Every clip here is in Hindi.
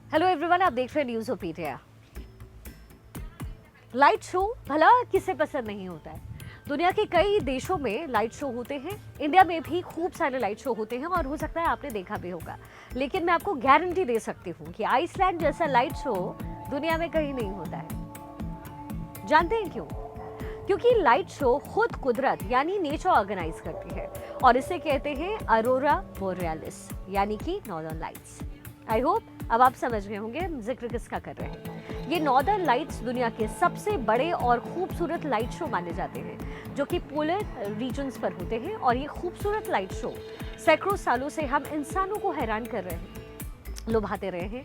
हेलो एवरीवन, आप देख रहे हैं news of India. Light show भला किसे पसंद नहीं होता है। दुनिया के कई देशों में लाइट शो होते हैं, इंडिया में भी खूब सारे लाइट शो होते हैं और हो सकता है आपने देखा भी होगा। लेकिन मैं आपको गारंटी दे सकती हूँ कि आइसलैंड जैसा लाइट शो दुनिया में कहीं नहीं होता है। जानते हैं क्यों? क्योंकि लाइट शो खुद कुदरत यानी नेचर ऑर्गेनाइज करती है और इसे कहते हैं अरोरा बोरियालिस यानी कि नॉर्दर्न लाइट्स। आई होप अब आप समझ गए होंगे हम जिक्र किसका कर रहे हैं। ये नॉर्दर्न लाइट्स दुनिया के सबसे बड़े और खूबसूरत लाइट शो माने जाते हैं जो कि पोलर रीजन्स पर होते हैं। और ये खूबसूरत लाइट शो सैकड़ों सालों से हम इंसानों को हैरान कर रहे हैं, लुभाते रहे हैं।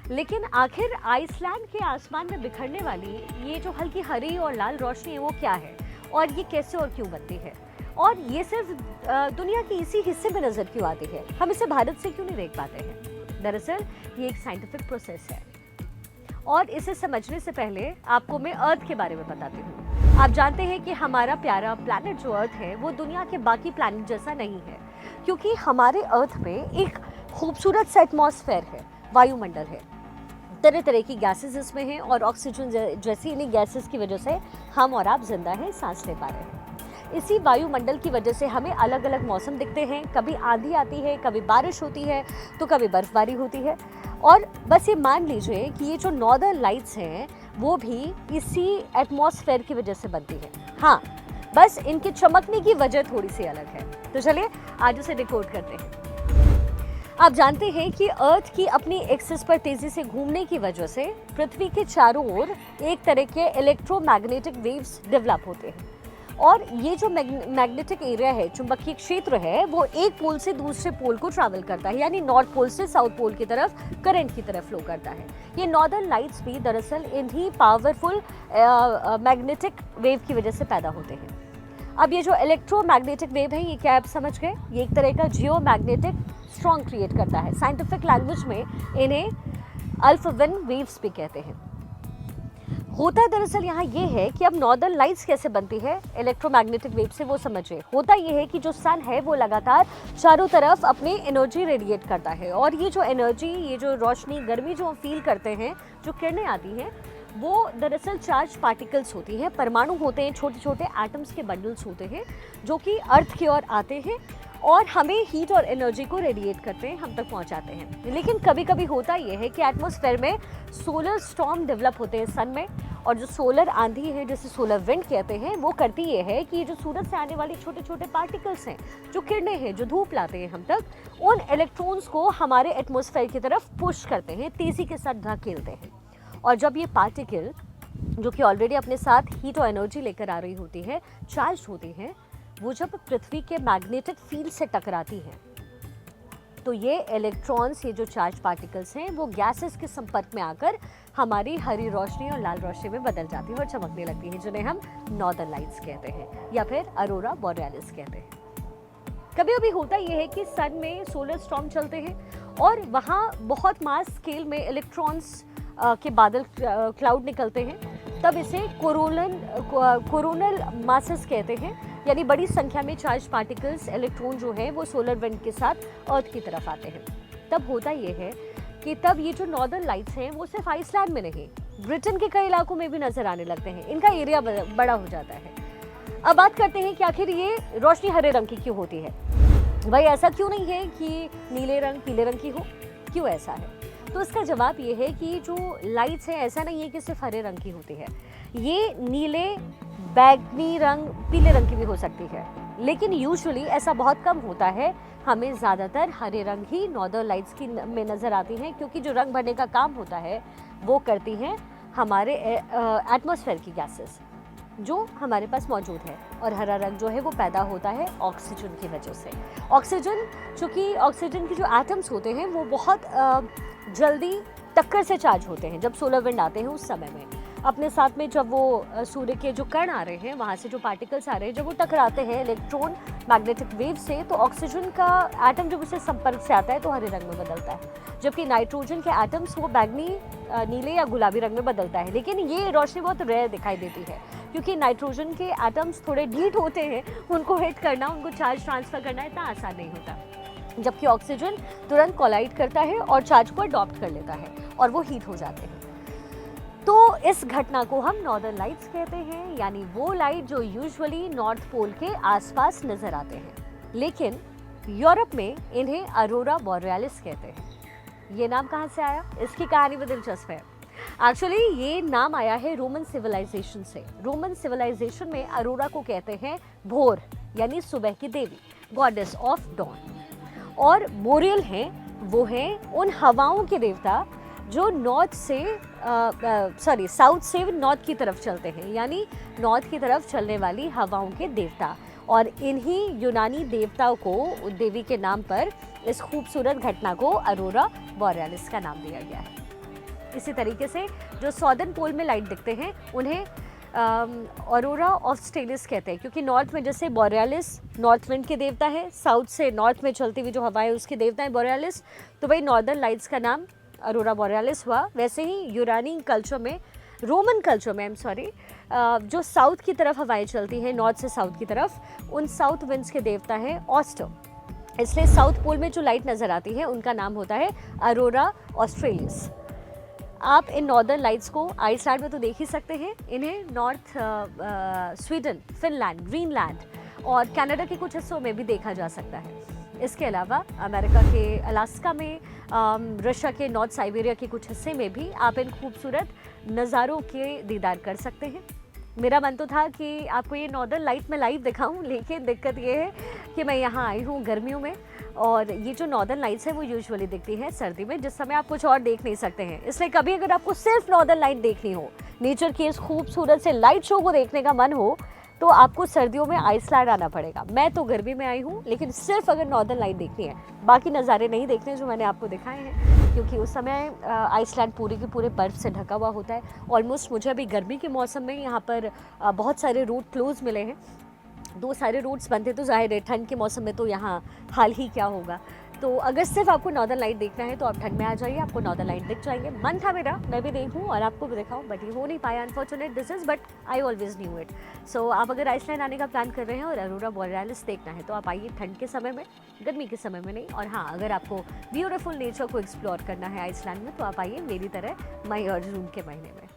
लेकिन आखिर आइसलैंड के आसमान में बिखरने वाली ये जो हल्की हरी और लाल रोशनी है वो क्या है और ये कैसे और क्यों बनती है, और ये सिर्फ दुनिया के इसी हिस्से में नजर क्यों आती है, हम इसे भारत से क्यों नहीं देख पाते हैं। दरअसल ये एक साइंटिफिक प्रोसेस है और इसे समझने से पहले आपको मैं अर्थ के बारे में बताती हूँ। आप जानते हैं कि हमारा प्यारा प्लैनेट जो अर्थ है वो दुनिया के बाकी प्लैनेट जैसा नहीं है, क्योंकि हमारे अर्थ में एक खूबसूरत सा एटमॉस्फेयर है, वायुमंडल है। तरह तरह की गैसेस इसमें हैं और ऑक्सीजन जैसी इन्हीं गैसेस की वजह से हम और आप जिंदा हैं, सांस ले पा रहे हैं। इसी वायुमंडल की वजह से हमें अलग अलग मौसम दिखते हैं, कभी आंधी आती है, कभी बारिश होती है, तो कभी बर्फबारी होती है। और बस ये मान लीजिए कि ये जो नॉर्दर्न लाइट्स हैं वो भी इसी एटमॉस्फेयर की वजह से बनती है। हाँ, बस इनके चमकने की वजह थोड़ी सी अलग है। तो चलिए आज उसे डिकोड करते हैं। आप जानते हैं कि अर्थ की अपनी एक्सिस पर तेजी से घूमने की वजह से पृथ्वी के चारों ओर एक तरह के इलेक्ट्रोमैग्नेटिक वेव्स डेवलप होते हैं और ये जो मैग्नेटिक एरिया है, चुंबकीय क्षेत्र है, वो एक पोल से दूसरे पोल को ट्रैवल करता है, यानी नॉर्थ पोल से साउथ पोल की तरफ करंट की तरफ फ्लो करता है। ये नॉर्दर्न लाइट्स भी दरअसल इन्हीं पावरफुल मैग्नेटिक वेव की वजह से पैदा होते हैं। अब ये जो इलेक्ट्रोमैग्नेटिक वेव है ये क्या आप समझ गए? ये एक तरह का जियो मैग्नेटिक स्ट्रॉन्ग क्रिएट करता है। साइंटिफिक लैंग्वेज में इन्हें अल्फाविन वेव्स भी कहते हैं। होता दरअसल यहाँ ये है कि अब नॉर्दर्न लाइट्स कैसे बनती है इलेक्ट्रोमैग्नेटिक वेव से, वो समझिए। होता ये है कि जो सन है वो लगातार चारों तरफ अपनी एनर्जी रेडिएट करता है और ये जो एनर्जी, ये जो रोशनी, गर्मी जो हम फील करते हैं, जो किरणें आती हैं, वो दरअसल चार्ज पार्टिकल्स होती हैं, परमाणु होते हैं, छोटे छोटे एटम्स के बंडल्स होते हैं जो कि अर्थ की ओर आते हैं और हमें हीट और एनर्जी को रेडिएट करते हैं, हम तक पहुंचाते हैं। लेकिन कभी कभी होता यह है कि एटमॉस्फेयर में सोलर स्टॉर्म डेवलप होते हैं सन में, और जो सोलर आंधी है जिसे सोलर विंड कहते हैं, वो करती ये है कि ये जो सूरज से आने वाली छोटे छोटे पार्टिकल्स हैं, जो किरणें हैं, जो धूप लाते हैं हम तक, उन इलेक्ट्रॉन्स को हमारे एटमॉस्फेयर की तरफ पुश करते हैं, तेजी के साथ धकेलते हैं। और जब ये पार्टिकल जो कि ऑलरेडी अपने साथ हीट और एनर्जी लेकर आ रही होती है, चार्ज होती हैं, वो जब पृथ्वी के मैग्नेटिक फील्ड से टकराती हैं तो ये इलेक्ट्रॉन्स, ये जो चार्ज पार्टिकल्स हैं, वो गैसेस के संपर्क में आकर हमारी हरी रोशनी और लाल रोशनी में बदल जाती है और चमकने लगती है, जिन्हें हम नॉर्दर्न लाइट्स कहते हैं या फिर अरोरा बोरियालिस कहते हैं। कभी कभी होता यह है कि सन में सोलर स्टॉर्म चलते हैं और वहाँ बहुत मास स्केल में इलेक्ट्रॉन्स के बादल, क्लाउड निकलते हैं, तब इसे कोरोनल मासेस कहते हैं, यानी बड़ी संख्या में चार्ज पार्टिकल्स, इलेक्ट्रॉन जो है वो सोलर विंड के साथ अर्थ की तरफ आते हैं। तब होता ये है कि तब ये जो नॉर्दर्न लाइट्स हैं वो सिर्फ आइसलैंड में नहीं, ब्रिटेन के कई इलाकों में भी नजर आने लगते हैं, इनका एरिया बड़ा हो जाता है। अब बात करते हैं कि आखिर ये रोशनी हरे रंग की क्यों होती है। भाई ऐसा क्यों नहीं है कि नीले रंग, पीले रंग की हो, क्यों ऐसा है? तो इसका जवाब ये है कि जो लाइट्स है ऐसा नहीं है कि सिर्फ हरे रंग की होती है, ये नीले, बैगनी रंग, पीले रंग की भी हो सकती है, लेकिन यूजुअली ऐसा बहुत कम होता है। हमें ज़्यादातर हरे रंग ही नॉर्दर्न लाइट्स की में नज़र आती हैं, क्योंकि जो रंग भरने का काम होता है वो करती हैं हमारे एटमॉस्फेयर की गैसेस जो हमारे पास मौजूद है। और हरा रंग जो है वो पैदा होता है ऑक्सीजन की वजह से। ऑक्सीजन, चूँकि ऑक्सीजन के जो एटम्स होते हैं वो बहुत जल्दी टक्कर से चार्ज होते हैं जब सोलर विंड आते हैं उस समय में। अपने साथ में जब वो सूर्य के जो कण आ रहे हैं, वहाँ से जो पार्टिकल्स आ रहे हैं, जब वो टकराते हैं इलेक्ट्रॉन मैग्नेटिक वेव से, तो ऑक्सीजन का एटम जब उससे संपर्क से आता है तो हरे रंग में बदलता है, जबकि नाइट्रोजन के एटम्स वो बैगनी, नीले या गुलाबी रंग में बदलता है। लेकिन ये रोशनी बहुत रेयर दिखाई देती है, क्योंकि नाइट्रोजन के एटम्स थोड़े ढीठ होते हैं, उनको हिट करना, उनको चार्ज ट्रांसफर करना इतना आसान नहीं होता। जबकि ऑक्सीजन तुरंत कोलाइड करता है और चार्ज को अडॉप्ट कर लेता है और वो हीट हो जाते हैं। तो इस घटना को हम नॉर्दर्न लाइट्स कहते हैं, यानी वो लाइट जो यूजुअली नॉर्थ पोल के आसपास नजर आते हैं। लेकिन यूरोप में इन्हें अरोरा बोरियालिस कहते हैं। ये नाम कहाँ से आया? इसकी कहानी भी दिलचस्प है। एक्चुअली ये नाम आया है रोमन सिविलाइजेशन से। रोमन सिविलाइजेशन में अरोरा को कहते हैं भोर, यानी सुबह की देवी, गॉडेस ऑफ डॉन। और बोरियल हैं, वो हैं उन हवाओं के देवता जो साउथ से नॉर्थ की तरफ चलते हैं, यानी नॉर्थ की तरफ चलने वाली हवाओं के देवता। और इन्हीं यूनानी देवताओं को, देवी के नाम पर, इस खूबसूरत घटना को अरोरा बोरियालिस का नाम दिया गया है। इसी तरीके से जो सॉदर्न पोल में लाइट दिखते हैं उन्हें अरोरा ऑस्ट्रेलिस कहते हैं, क्योंकि नॉर्थ में जैसे बोरियालिस नॉर्थ विंड के देवता है, साउथ से नॉर्थ में चलती हुई जो हवाएं उसके देवता है बोरियालिस, तो भाई नॉर्दर्न लाइट्स का नाम अरोरा बोरियालिस हुआ। वैसे ही यूनानी कल्चर में, रोमन कल्चर में जो साउथ की तरफ हवाएं चलती हैं, नॉर्थ से साउथ की तरफ, उन साउथ विंड्स के देवता है ऑस्टर। इसलिए साउथ पोल में जो लाइट नज़र आती है उनका नाम होता है अरोरा ऑस्ट्रेलिस। आप इन नॉर्दर्न लाइट्स को आइसलैंड में तो देख ही सकते हैं। इन्हें नॉर्थ स्वीडन, फिनलैंड, ग्रीनलैंड और कनाडा के कुछ हिस्सों में भी देखा जा सकता है। इसके अलावा अमेरिका के अलास्का में, रशिया के नॉर्थ साइबेरिया के कुछ हिस्से में भी आप इन खूबसूरत नज़ारों के दीदार कर सकते हैं। मेरा मन तो था कि आपको ये नॉर्दर्न लाइट में लाइव दिखाऊं, लेकिन दिक्कत ये है कि मैं यहाँ आई हूँ गर्मियों में, और ये जो नॉर्दर्न लाइट्स है वो यूजुअली दिखती है सर्दी में, जिस समय आप कुछ और देख नहीं सकते हैं। इसलिए कभी अगर आपको सिर्फ नॉर्दर्न लाइट देखनी हो, नेचर के इस खूबसूरत से लाइट शो को देखने का मन हो, तो आपको सर्दियों में आइसलैंड आना पड़ेगा। मैं तो गर्मी में आई हूँ, लेकिन सिर्फ अगर नॉर्दर्न लाइट देखनी है, बाकी नज़ारे नहीं देखने जो मैंने आपको दिखाए हैं, क्योंकि उस समय आइसलैंड पूरे के पूरे बर्फ़ से ढका हुआ होता है। ऑलमोस्ट मुझे अभी गर्मी के मौसम में यहाँ पर बहुत सारे रूट क्लोज मिले हैं। 2 सारे रूट्स बनते, तो जाहिर है ठंड के मौसम में तो यहाँ हाल ही क्या होगा। तो अगर सिर्फ आपको नॉर्दर्न लाइट देखना है तो आप ठंड में आ जाइए, आपको नॉर्दर्न लाइट दिख जाएंगे। मन था मेरा, मैं भी देखूं और आपको भी दिखाऊं, बट ये हो नहीं पाया unfortunate this is, but I always knew it. So आप अगर आइसलैंड आने का प्लान कर रहे हैं और अरोरा बोरियालिस देखना है तो आप आइए ठंड के समय में, गर्मी के समय में नहीं। और हाँ, अगर आपको ब्यूटीफुल नेचर को एक्सप्लोर करना है आइसलैंड में तो आप आइए मेरी तरह मई और जून के महीने में।